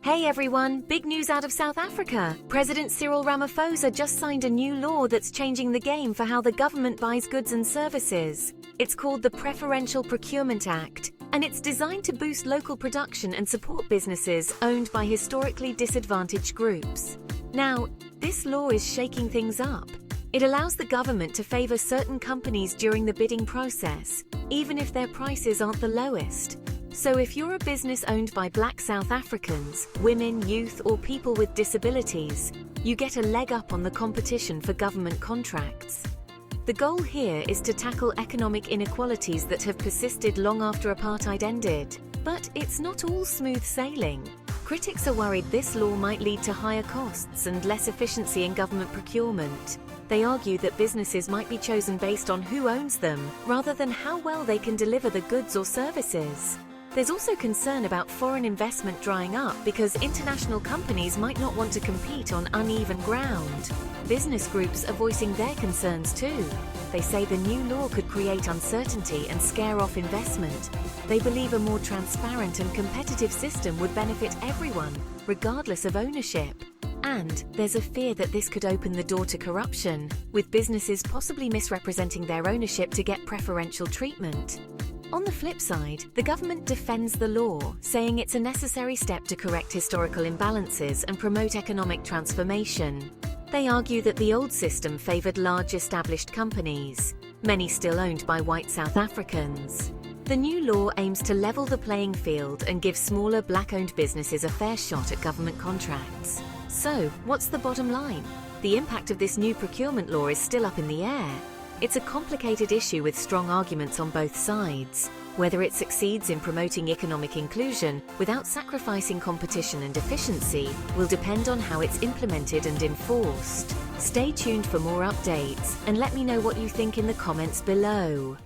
Hey everyone, big news out of South Africa. President Cyril Ramaphosa just signed a new law that's changing the game for how the government buys goods and services. It's called the Preferential Procurement Act, and it's designed to boost local production and support businesses owned by historically disadvantaged groups. Now, this law is shaking things up. It allows the government to favor certain companies during the bidding process, even if their prices aren't the lowest. So if you're a business owned by Black South Africans, women, youth, or people with disabilities, you get a leg up on the competition for government contracts. The goal here is to tackle economic inequalities that have persisted long after apartheid ended. But it's not all smooth sailing. Critics are worried this law might lead to higher costs and less efficiency in government procurement. They argue that businesses might be chosen based on who owns them, rather than how well they can deliver the goods or services. There's also concern about foreign investment drying up because international companies might not want to compete on uneven ground. Business groups are voicing their concerns too. They say the new law could create uncertainty and scare off investment. They believe a more transparent and competitive system would benefit everyone, regardless of ownership. And there's a fear that this could open the door to corruption, with businesses possibly misrepresenting their ownership to get preferential treatment. On the flip side, the government defends the law, saying it's a necessary step to correct historical imbalances and promote economic transformation. They argue that the old system favored large established companies, many still owned by white South Africans. The new law aims to level the playing field and give smaller Black-owned businesses a fair shot at government contracts. So, what's the bottom line? The impact of this new procurement law is still up in the air. It's a complicated issue with strong arguments on both sides. Whether it succeeds in promoting economic inclusion without sacrificing competition and efficiency will depend on how it's implemented and enforced. Stay tuned for more updates and let me know what you think in the comments below.